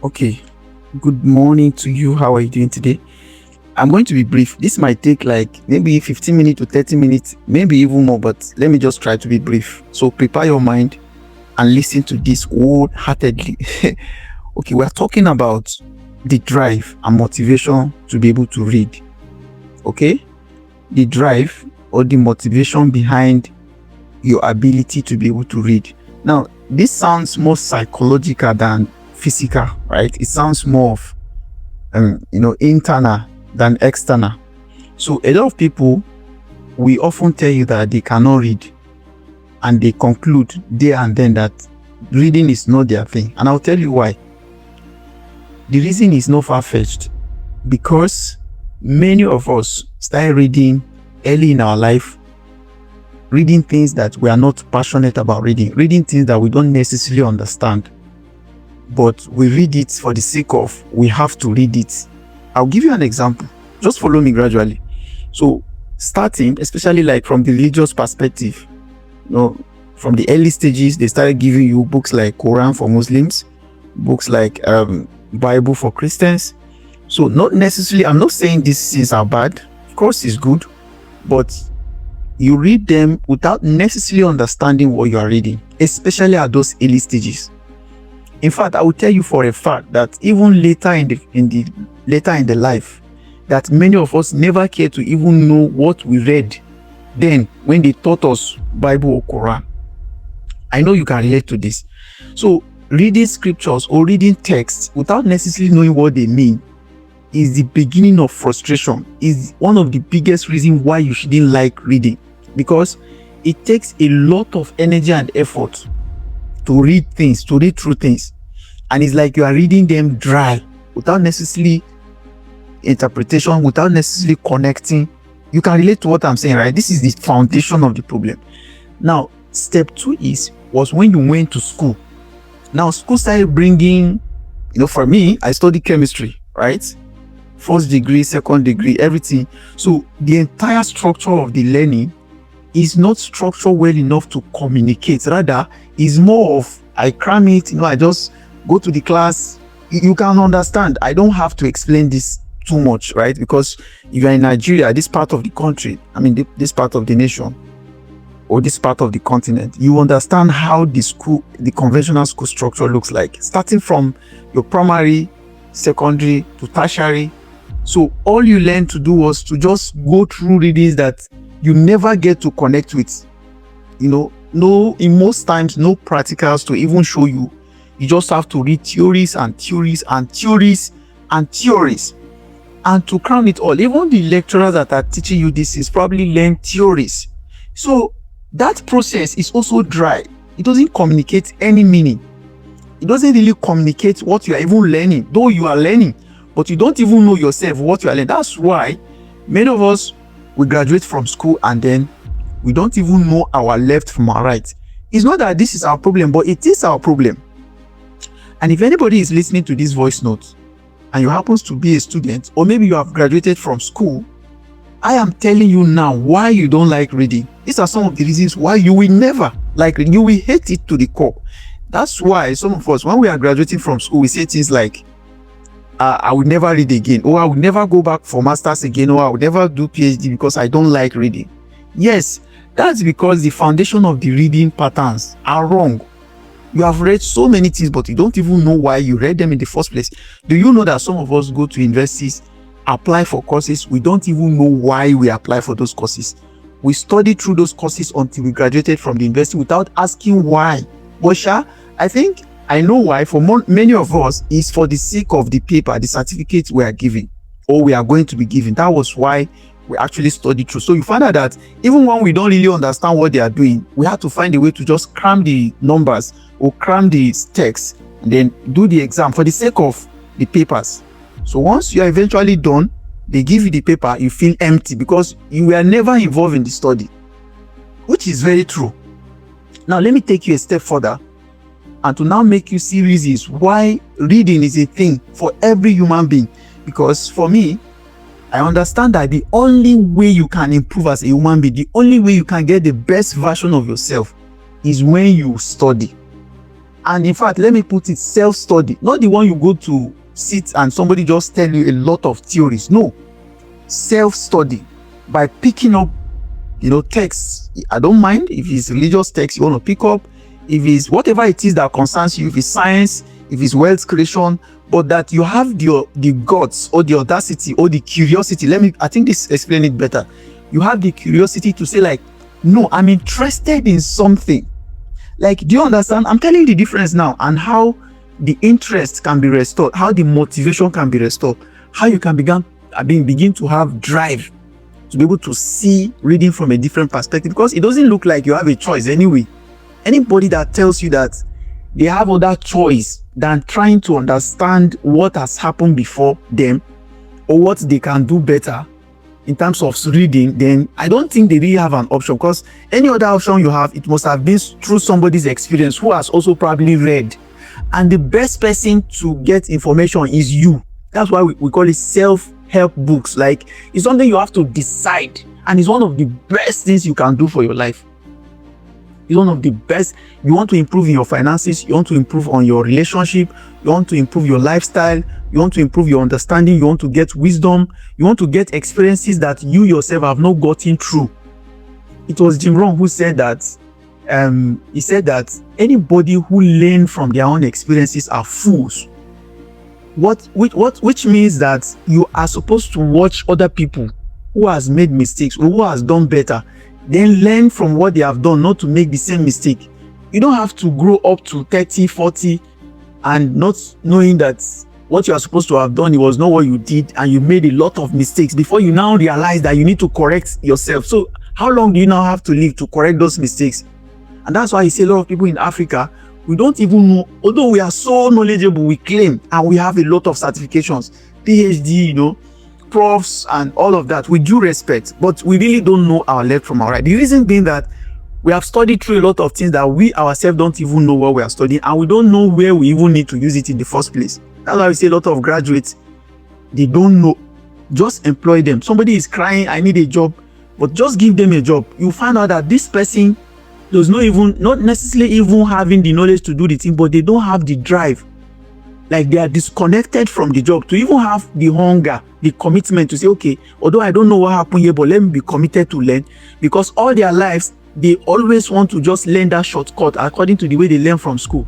Okay, good morning to you. How are you doing today? I'm going to be brief. This might take like maybe 15 minutes to 30 minutes, maybe even more, but let me just try to be brief. So prepare your mind and listen to this wholeheartedly. Okay, we're talking about the drive and motivation to be able to read. Okay, the drive or the motivation behind your ability to be able to read. Now, this sounds more psychological than physical, right? It sounds more of internal than external. So a lot of people, we often tell you that they cannot read, and they conclude there and then that reading is not their thing. And I'll tell you why. The reason is not far-fetched, because many of us started reading early in our life, reading things that we are not passionate about reading things that we don't necessarily understand, but we read it for the sake of we have to read it. I'll give you an example. Just follow me gradually. So starting, especially like from the religious perspective, from the early stages, they started giving you books like Quran for Muslims, books like Bible for Christians. So not necessarily, I'm not saying these things are bad. Of course it's good, but you read them without necessarily understanding what you are reading, especially at those early stages. In fact, I will tell you for a fact that even later in the life, that many of us never care to even know what we read then when they taught us Bible or Quran. I know you can relate to this. So reading scriptures or reading texts without necessarily knowing what they mean is the beginning of frustration, is one of the biggest reasons why you shouldn't like reading, because it takes a lot of energy and effort to read things, to read through things, and it's like you are reading them dry without necessarily interpretation, without necessarily connecting. You can relate to what I'm saying, right? This is the foundation of the problem. Now, step 2 was when you went to school. Now, school started bringing, for me, I studied chemistry, right? First degree, second degree, everything. So the entire structure of the learning is not structured well enough to communicate. Rather, it's more of I cram it, I just go to the class. You can understand. I don't have to explain this too much, right? Because if you're in Nigeria, this part of the country, this part of the nation, or this part of the continent, you understand how the conventional school structure looks like, starting from your primary, secondary to tertiary. So all you learned to do was to just go through readings that you never get to connect with. In most times, no practicals to even show you. You just have to read theories and theories and theories and theories. And to crown it all, even the lecturers that are teaching you this is probably learn theories. So that process is also dry. It doesn't communicate any meaning. It doesn't really communicate what you are even learning, though you are learning, but you don't even know yourself what you are learning. That's why many of us, we graduate from school and then we don't even know our left from our right. It's not that this is our problem, but it is our problem. And if anybody is listening to this voice note and you happens to be a student, or maybe you have graduated from school, I am telling you now why you don't like reading. These are some of the reasons why you will never like reading. You will hate it to the core. That's why some of us, when we are graduating from school, we say things like, I will never read again, or I will never go back for masters again, or I will never do PhD because I don't like reading. Yes, that's because the foundation of the reading patterns are wrong. You have read so many things, but you don't even know why you read them in the first place. Do you know that some of us go to universities, apply for courses, we don't even know why we apply for those courses. We studied through those courses until we graduated from the university without asking why. But I think I know why. For many of us, it's for the sake of the paper, the certificate we are giving, or we are going to be given. That was why we actually studied through. So you find out that even when we don't really understand what they are doing, we have to find a way to just cram the numbers or cram the text and then do the exam for the sake of the papers. So once you are eventually done, they give you the paper, you feel empty because you were never involved in the study, which is very true. Now let me take you a step further and to now make you see reasons why reading is a thing for every human being. Because for me, I understand that the only way you can improve as a human being, the only way you can get the best version of yourself is when you study. And in fact, let me put it, self-study, not the one you go to sit and somebody just tell you a lot of theories. No, self-study by picking up, texts. I don't mind if it's religious text you want to pick up, if it's whatever it is that concerns you, if it's science, if it's wealth creation, but that you have the guts or the audacity or the curiosity. I think this explain it better. You have the curiosity to say like, no, I'm interested in something. Like, do you understand? I'm telling you the difference now, and how the interest can be restored, how the motivation can be restored, how you can begin to have drive to be able to see reading from a different perspective, because it doesn't look like you have a choice anyway. Anybody that tells you that they have other choice than trying to understand what has happened before them or what they can do better in terms of reading, then I don't think they really have an option, because any other option you have, it must have been through somebody's experience who has also probably read. And the best person to get information is you. That's why we call it self-help books. Like, it's something you have to decide, and it's one of the best things you can do for your life. It's one of the best. You want to improve in your finances, you want to improve on your relationship, you want to improve your lifestyle, you want to improve your understanding, you want to get wisdom, you want to get experiences that you yourself have not gotten through. It was Jim Rohn who said that. He said that anybody who learn from their own experiences are fools. Which means that you are supposed to watch other people who has made mistakes or who has done better, then learn from what they have done, not to make the same mistake. You don't have to grow up to 30, 40 and not knowing that what you are supposed to have done, it was not what you did, and you made a lot of mistakes before you now realize that you need to correct yourself. So how long do you now have to live to correct those mistakes? And that's why you see a lot of people in Africa, we don't even know, although we are so knowledgeable, we claim, and we have a lot of certifications, PhD, profs and all of that, with due respect, but we really don't know our left from our right. The reason being that we have studied through a lot of things that we ourselves don't even know what we are studying, and we don't know where we even need to use it in the first place. That's why we see a lot of graduates, they don't know. Just employ them. Somebody is crying, I need a job, but just give them a job. You find out that this person does not necessarily even having the knowledge to do the thing, but they don't have the drive. Like, they are disconnected from the job to even have the hunger, the commitment to say, okay, although I don't know what happened here, but let me be committed to learn. Because all their lives, they always want to just learn that shortcut according to the way they learn from school.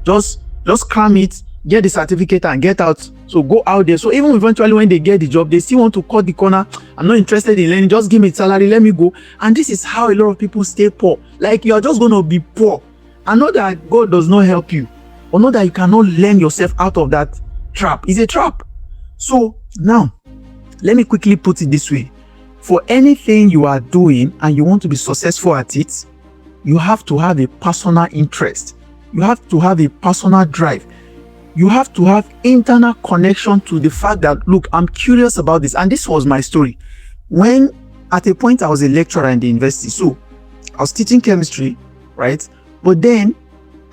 Just cram it, get the certificate and get out. So go out there. So even eventually when they get the job, they still want to cut the corner. I'm not interested in learning. Just give me salary. Let me go. And this is how a lot of people stay poor. Like, you are just going to be poor. And not that God does not help you, or not that you cannot learn yourself out of that trap. It's a trap. So now, let me quickly put it this way. For anything you are doing and you want to be successful at it, you have to have a personal interest. You have to have a personal drive. You have to have internal connection to the fact that, look, I'm curious about this. And this was my story. When at a point I was a lecturer in the university, so I was teaching chemistry, right? But then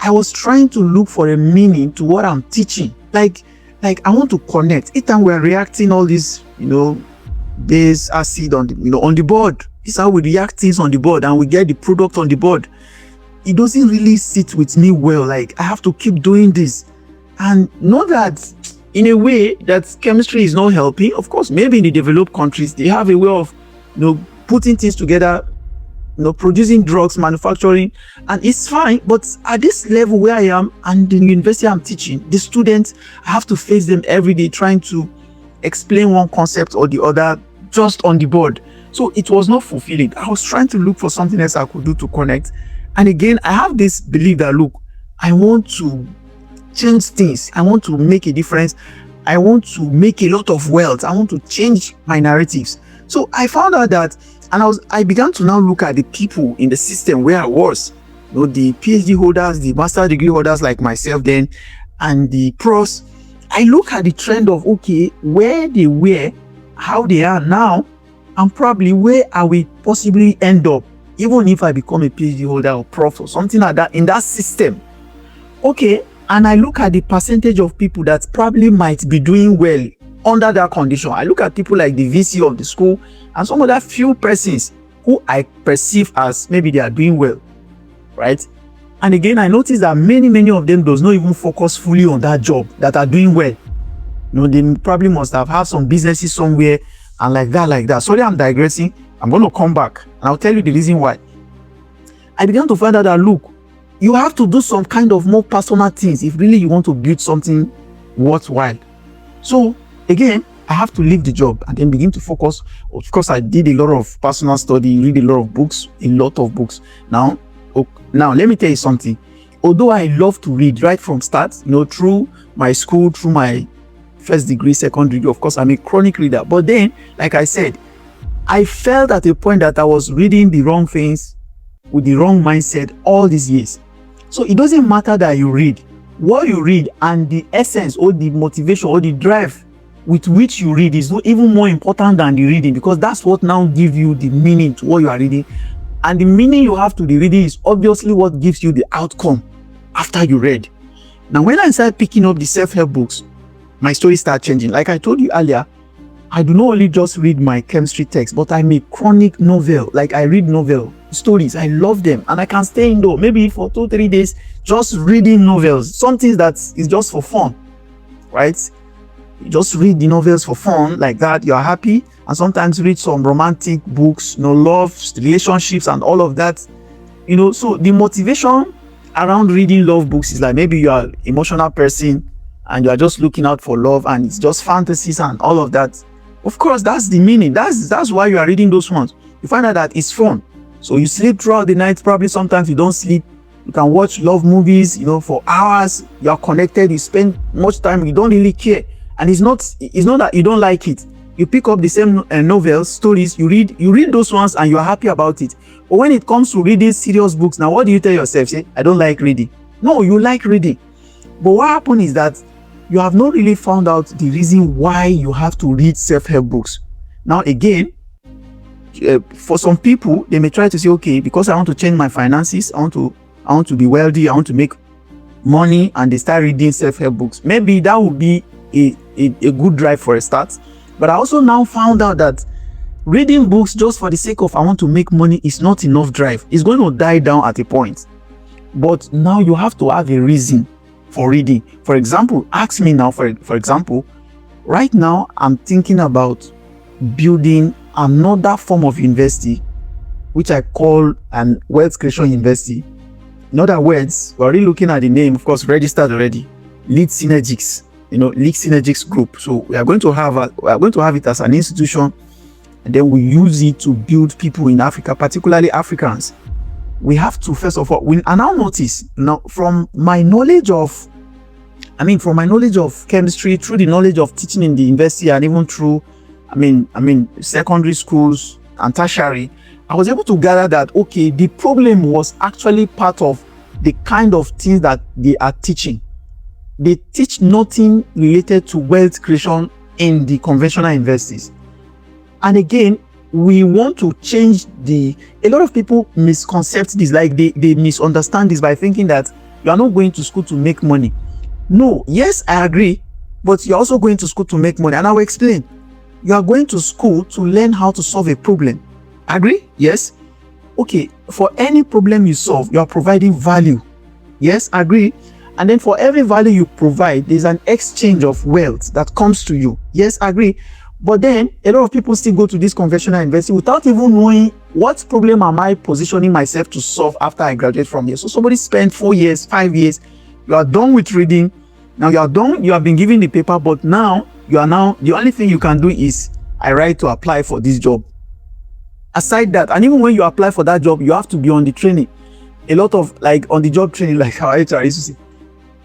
I was trying to look for a meaning to what I'm teaching. Like I want to connect. Each time we're reacting all this, base acid on the board. This is how we react things on the board, and we get the product on the board. It doesn't really sit with me well. Like, I have to keep doing this. And not that in a way that chemistry is not helping. Of course, maybe in the developed countries, they have a way of, putting things together, producing drugs, manufacturing, and it's fine. But at this level where I am and the university I'm teaching, the students, I have to face them every day trying to explain one concept or the other just on the board. So it was not fulfilling. I was trying to look for something else I could do to connect. And again, I have this belief that, look, I want to change things. I want to make a difference. I want to make a lot of wealth. I want to change my narratives. So I found out that, and I began to now look at the people in the system where I was, the PhD holders, the master degree holders like myself then, and the pros. I look at the trend of, okay, where they were, how they are now, and probably where I will possibly end up, even if I become a PhD holder or prof or something like that in that system. Okay, and I look at the percentage of people that probably might be doing well under that condition. I look at people like the VC of the school and some other few persons who I perceive as maybe they are doing well, right? And again, I noticed that many of them does not even focus fully on that job, that are doing well. They probably must have some businesses somewhere and like that. Sorry, I'm digressing. I'm going to come back and I'll tell you the reason why. I began to find out that, look, you have to do some kind of more personal things if really you want to build something worthwhile. So again, I have to leave the job and then begin to focus. Of course, I did a lot of personal study, read a lot of books. Now, let me tell you something. Although I love to read right from start, through my school, through my first degree, second degree, of course, I'm a chronic reader. But then, like I said, I felt at a point that I was reading the wrong things with the wrong mindset all these years. So it doesn't matter that you read. What you read and the essence or the motivation or the drive with which you read is not even more important than the reading, because that's what now gives you the meaning to what you are reading. And the meaning you have to the reading is obviously what gives you the outcome after you read. Now, when I started picking up the self-help books, my story started changing. Like I told you earlier, I do not only just read my chemistry text, but I'm a chronic novel. Like I read novel stories. I love them. And I can stay indoor maybe for 2-3 days just reading novels. Something that is just for fun, right? You just read the novels for fun like that. You are happy. And sometimes read some romantic books, love, relationships and all of that. So the motivation around reading love books is like maybe you are an emotional person and you are just looking out for love and it's just fantasies and all of that. Of course, that's the meaning. That's why you are reading those ones. You find out that it's fun. So you sleep throughout the night. Probably sometimes you don't sleep. You can watch love movies, for hours. You are connected. You spend much time. You don't really care. And it's not that you don't like it. You pick up the same novels, stories, you read those ones and you are happy about it. But when it comes to reading serious books, now what do you tell yourself? Say, I don't like reading. No, you like reading. But what happened is that you have not really found out the reason why you have to read self-help books. Now again, for some people, they may try to say, okay, because I want to change my finances, I want to be wealthy, I want to make money, and they start reading self-help books. Maybe that would be a good drive for a start. But I also now found out that reading books just for the sake of I want to make money is not enough drive. It's going to die down at a point. But now you have to have a reason for reading. For example, ask me now, for example, right now I'm thinking about building another form of university, which I call an wealth creation university. In other words, we're already looking at the name, of course, registered already, Lead Synergics. Lead Synergics Group. So we are going to have it as an institution, and then we use it to build people in Africa, particularly Africans. We have to, first of all, and I'll notice now from my knowledge of chemistry, through the knowledge of teaching in the university, and even through, secondary schools and tertiary, I was able to gather that, okay, the problem was actually part of the kind of things that they are teaching. They teach nothing related to wealth creation in the conventional universities. And again, we want to change a lot of people misconcept this, like they misunderstand this by thinking that you are not going to school to make money. No, yes, I agree, but you're also going to school to make money. And I will explain. You are going to school to learn how to solve a problem. Agree? Yes. Okay, for any problem you solve, you are providing value. Yes, agree. And then for every value you provide, there's an exchange of wealth that comes to you. Yes, agree. But then a lot of people still go to this conventional university without even knowing what problem am I positioning myself to solve after I graduate from here. So somebody spent 4 years, 5 years, you are done with reading. Now you are done, you have been given the paper, but now the only thing you can do is I write to apply for this job. Aside that, and even when you apply for that job, you have to be on the training. A lot of on the job training, like how HR used to say.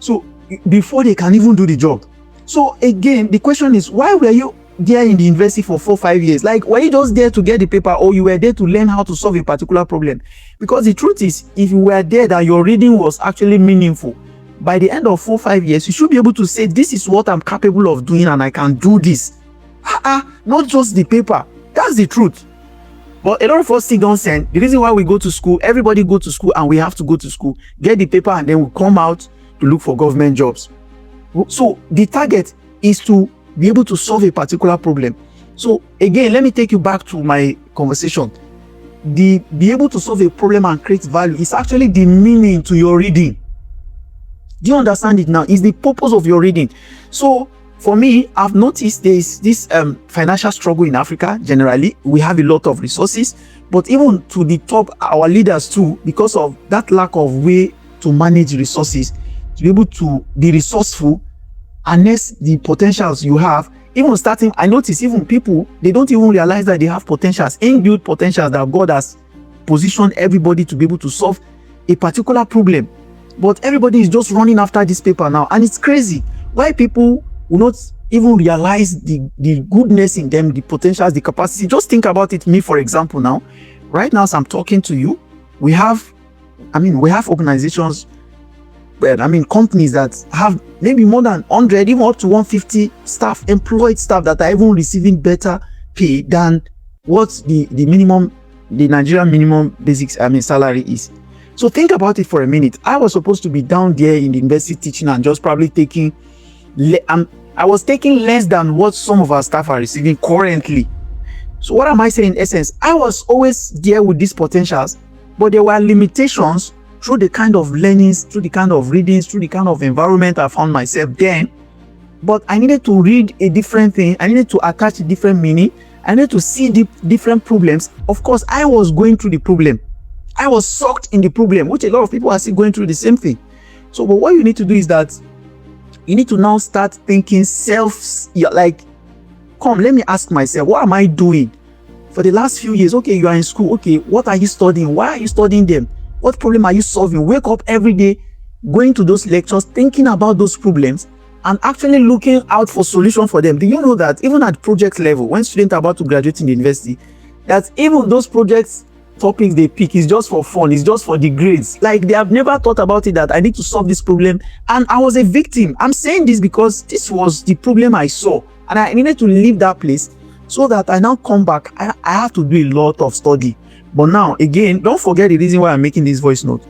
So before they can even do the job. So again, the question is, why were you there in the university for 4-5 years? Like, were you just there to get the paper, or you were there to learn how to solve a particular problem? Because the truth is, if you were there that your reading was actually meaningful, by the end of 4-5 years, you should be able to say, this is what I'm capable of doing and I can do this. Not just the paper. That's the truth. But a lot of us still don't send. The reason why we go to school, everybody go to school and we have to go to school, get the paper, and then we come out to look for government jobs. So the target is to be able to solve a particular problem. So again, let me take you back to my conversation. be able to solve a problem and create value is actually the meaning to your reading. Do you understand it now? It's the purpose of your reading. So for me, I've noticed there's this financial struggle in Africa. Generally, we have a lot of resources, but even to the top, our leaders too, because of that lack of way to manage resources, to be able to be resourceful, harness the potentials you have. Even starting, I notice even people, they don't even realize that they have potentials, inbuilt potentials that God has positioned everybody to be able to solve a particular problem. But everybody is just running after this paper now, and it's crazy. Why people will not even realize the goodness in them, the potentials, the capacity. Just think about it. Me, for example, now, right now as I'm talking to you, we have organizations, companies that have maybe more than 100, even up to 150 staff, employed staff that are even receiving better pay than what the Nigerian minimum basic salary is. So think about it for a minute. I was supposed to be down there in the university teaching and just probably taking, I was taking less than what some of our staff are receiving currently. So what am I saying in essence? I was always there with these potentials, but there were limitations through the kind of learnings, through the kind of readings, through the kind of environment I found myself then. But I needed to read a different thing. I needed to attach a different meaning. I needed to see the different problems. Of course, I was going through the problem. I was sucked in the problem, which a lot of people are still going through the same thing. So, but what you need to do is that you need to now start thinking come, let me ask myself, what am I doing for the last few years? Okay, you are in school. Okay, what are you studying? Why are you studying them? What problem are you solving? Wake up every day, going to those lectures, thinking about those problems, and actually looking out for solutions for them. Do you know that even at project level, when students are about to graduate in the university, that even those projects topics they pick is just for fun, it's just for the grades. Like, they have never thought about it that I need to solve this problem, and I was a victim. I'm saying this because this was the problem I saw, and I needed to leave that place so that I now come back. I have to do a lot of study. But now again, don't forget the reason why I'm making this voice note.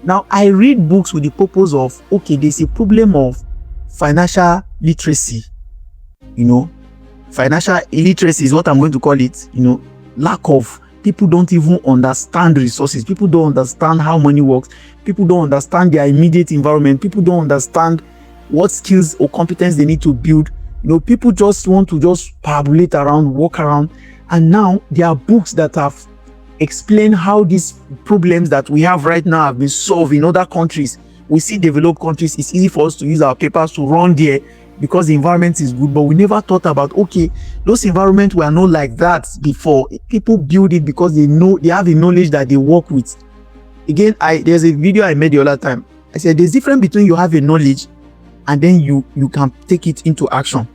Now, I read books with the purpose of, okay, there's a problem of financial literacy. Financial illiteracy is what I'm going to call it. Lack of, people don't even understand resources. People don't understand how money works. People don't understand their immediate environment. People don't understand what skills or competence they need to build. People just want to just parabulate around, walk around. And now there are books that have explained how these problems that we have right now have been solved in other countries. We see developed countries, it's easy for us to use our papers to run there because the environment is good, but we never thought about, okay, those environments were not like that before. People build it because they have the knowledge that they work with. Again, there's a video I made the other time. I said there's a difference between you have a knowledge and then you can take it into action.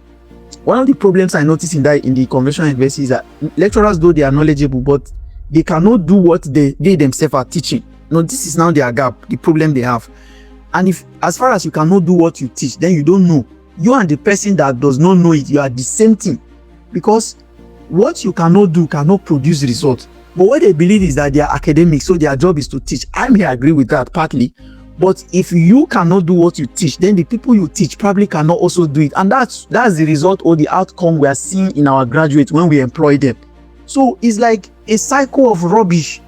One of the problems I noticed in the conventional university is that lecturers, though they are knowledgeable, but they cannot do what they themselves are teaching. This is now their gap, the problem they have. And if, as far as you cannot do what you teach, then you don't know. You and the person that does not know it, you are the same thing. Because what you cannot do cannot produce results. But what they believe is that they are academics, so their job is to teach. I may agree with that partly. But if you cannot do what you teach, then the people you teach probably cannot also do it. And that's the result or the outcome we are seeing in our graduates when we employ them. So it's like a cycle of rubbish.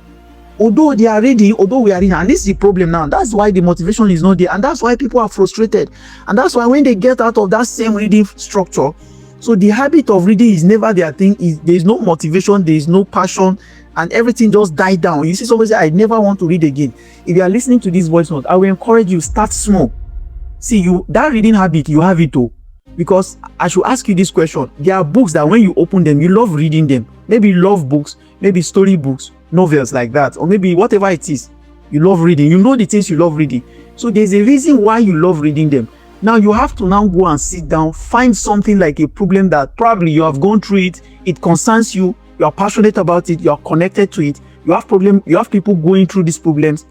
Although we are reading, and this is the problem now. That's why the motivation is not there, and that's why people are frustrated. And that's why when they get out of that same reading structure, so the habit of reading is never their thing. There is no motivation, there is no passion, and everything just died down. You see somebody say, I never want to read again. If you are listening to this voice note, I will encourage you, start small. See, that reading habit, you have it too. Because I should ask you this question. There are books that when you open them, you love reading them. Maybe you love books, maybe story books, novels like that, or maybe whatever it is you love reading. You know the things you love reading. So there's a reason why you love reading them. Now you have to now go and sit down, find something like a problem that probably you have gone through it concerns you, you are passionate about it, you are connected to it, you have people going through these problems,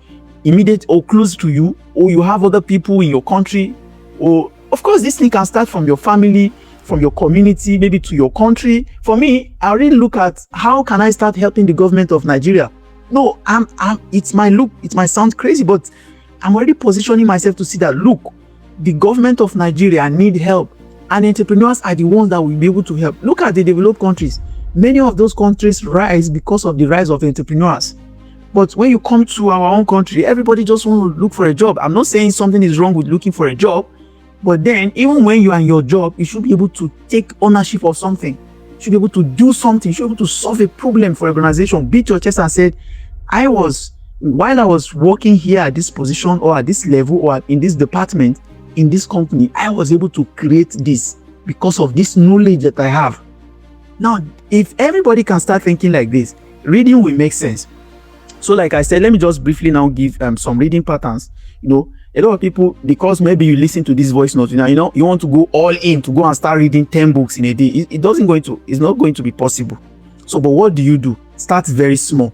immediate or close to you, or you have other people in your country, or of course this thing can start from your family, from your community, maybe to your country. For me, I really look at how can I start helping the government of Nigeria. No, it might sound crazy, but I'm already positioning myself to see that, look, the government of Nigeria need help, and entrepreneurs are the ones that will be able to help. Look at the developed countries. Many of those countries rise because of the rise of entrepreneurs. But when you come to our own country, everybody just want to look for a job. I'm not saying something is wrong with looking for a job, but then even when you are in your job, you should be able to take ownership of something. You should be able to do something. You should be able to solve a problem for an organization. Beat your chest and said, while I was working here at this position or at this level or in this department, in this company, I was able to create this because of this knowledge that I have. Now, if everybody can start thinking like this, reading will make sense. So like I said, let me just briefly now give some reading patterns. A lot of people, because maybe you listen to this voice note, you want to go all in to go and start reading 10 books in a day. It's not going to be possible. So, but what do you do? Start very small.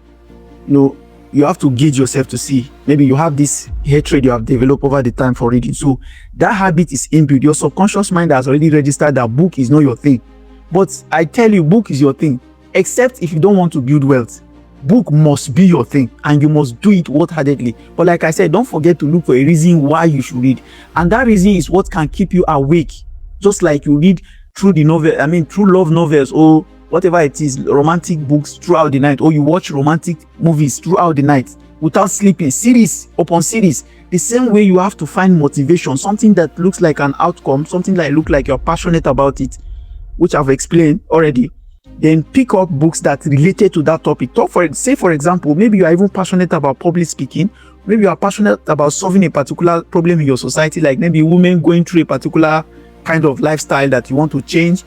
You have to gauge yourself to see. Maybe you have this hatred you have developed over the time for reading. So that habit is inbuilt. Your subconscious mind has already registered that book is not your thing. But I tell you, book is your thing, except if you don't want to build wealth. Book must be your thing and you must do it wholeheartedly. But like I said, don't forget to look for a reason why you should read. And that reason is what can keep you awake. Just like you read through love novels or whatever it is, romantic books throughout the night, or you watch romantic movies throughout the night without sleeping, series upon series. The same way you have to find motivation, something that looks like an outcome, something that looks like you're passionate about it, which I've explained already. Then pick up books that related to that topic. Say for example, maybe you are even passionate about public speaking. Maybe you are passionate about solving a particular problem in your society, like maybe women going through a particular kind of lifestyle that you want to change.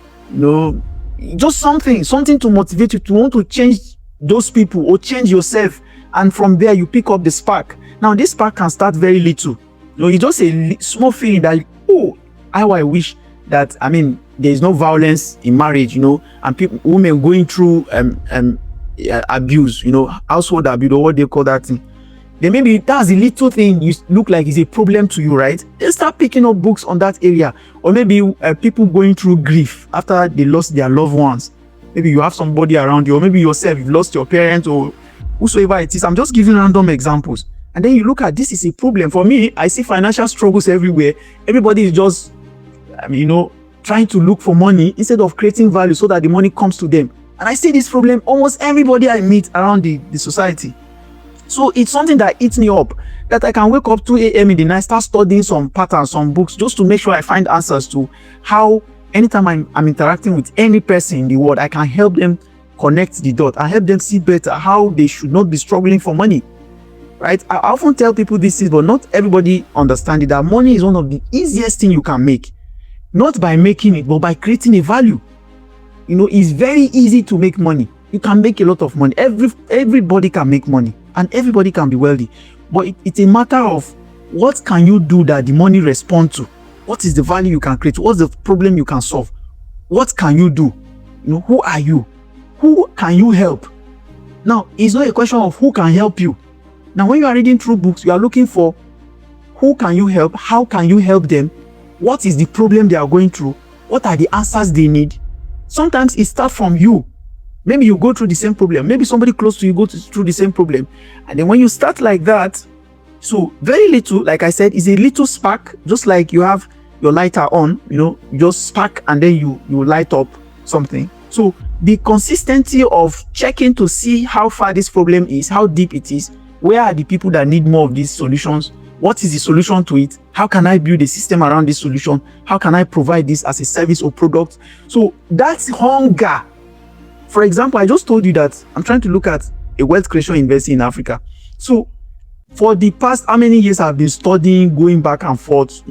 Just something to motivate you to want to change those people or change yourself. And from there, you pick up the spark. Now, this spark can start very little. It's just a small feeling that, how I wish that, there is no violence in marriage, and women going through abuse, household abuse, or what they call that thing. Then maybe that's a little thing you look like is a problem to you, right? Then start picking up books on that area. Or maybe people going through grief after they lost their loved ones. Maybe you have somebody around you, or maybe yourself, you've lost your parents or whosoever it is. I'm just giving random examples. And then you look at this is a problem. For me, I see financial struggles everywhere. Everybody is just, trying to look for money instead of creating value so that the money comes to them. And I see this problem almost everybody I meet around the society. So it's something that eats me up, that I can wake up 2 a.m. in the night, start studying some patterns, some books, just to make sure I find answers to how, anytime I'm interacting with any person in the world, I can help them connect the dot and help them see better how they should not be struggling for money. Right? I often tell people this, but not everybody understands it, that money is one of the easiest things you can make. Not by making it, but by creating a value. It's very easy to make money. You can make a lot of money. Everybody can make money and everybody can be wealthy. But it's a matter of what can you do that the money responds to? What is the value you can create? What's the problem you can solve? What can you do? Who are you? Who can you help? Now, it's not a question of who can help you. Now, when you are reading through books, you are looking for who can you help? How can you help them? What is the problem they are going through? What are the answers they need? Sometimes it starts from you. Maybe you go through the same problem. Maybe somebody close to you goes through the same problem. And then when you start like that, so very little, like I said, is a little spark, just like you have your lighter on, you just spark and then you light up something. So the consistency of checking to see how far this problem is, how deep it is, where are the people that need more of these solutions? What is the solution to it? How can I build a system around this solution? How can I provide this as a service or product? So that's hunger. For example, I just told you that I'm trying to look at a wealth creation investing in Africa. So for the past how many years I've been studying, going back and forth,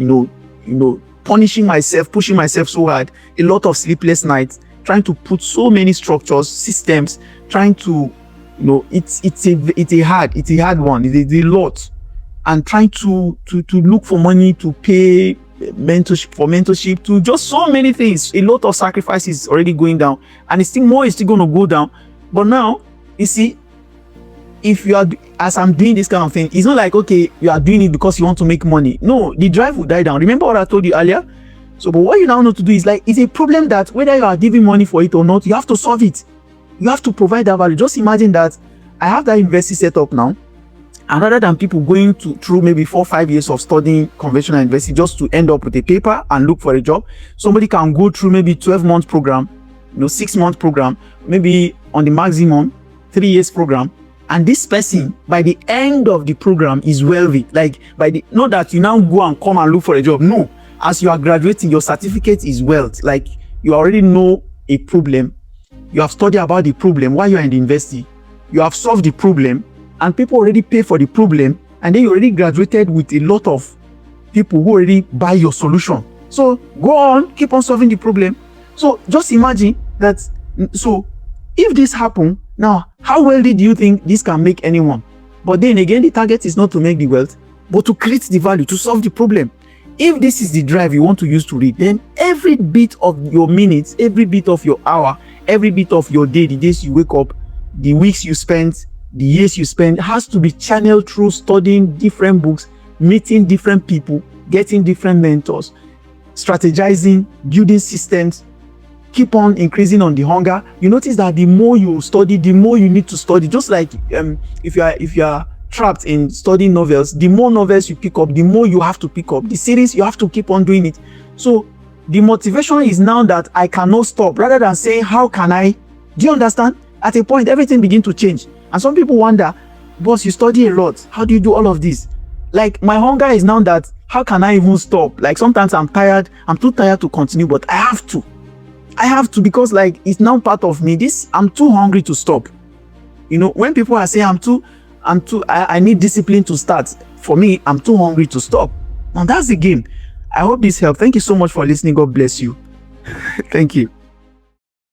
punishing myself, pushing myself so hard, a lot of sleepless nights, trying to put so many structures, systems, trying to, it's a hard one. It's a lot. And trying to look for money to pay mentorship, to just so many things. A lot of sacrifices already going down, and it's still going to go down. But now, you see, if you are, as I'm doing this kind of thing, it's not like, okay, you are doing it because you want to make money. No, the drive will die down. Remember what I told you earlier? So, but what you now know to do is it's a problem that whether you are giving money for it or not, you have to solve it. You have to provide that value. Just imagine that I have that university set up now. And rather than people going through maybe 4 or 5 years of studying conventional investing just to end up with a paper and look for a job, somebody can go through maybe 12-month program 6-month program, maybe on the maximum 3 years program, and this person by the end of the program is wealthy. Like not that you now go and come and look for a job. No, as you are graduating, your certificate is wealth. Like you already know a problem, you have studied about the problem while you are in the university, you have solved the problem, and people already pay for the problem, and then you already graduated with a lot of people who already buy your solution. So go on, keep on solving the problem. So just imagine that. So if this happen now, how wealthy do you think this can make anyone? But then again, the target is not to make the wealth, but to create the value, to solve the problem. If this is the drive you want to use to read, then every bit of your minutes, every bit of your hour, every bit of your day, the days you wake up, the weeks you spend, the years you spend, has to be channeled through studying different books, meeting different people, getting different mentors, strategizing, building systems, keep on increasing on the hunger. You notice that the more you study, the more you need to study. Just like if you are trapped in studying novels, the more novels you pick up, the more you have to pick up. The series, you have to keep on doing it. So the motivation is now that I cannot stop, rather than saying, how can I? Do you understand? At a point, everything begins to change. And some people wonder, boss, you study a lot. How do you do all of this? Like, my hunger is now that, how can I even stop? Like, sometimes I'm tired. I'm too tired to continue, but I have to. I have to, because like, it's now part of me. I'm too hungry to stop. When people are saying I need discipline to start. For me, I'm too hungry to stop. Now that's the game. I hope this helped. Thank you so much for listening. God bless you. Thank you.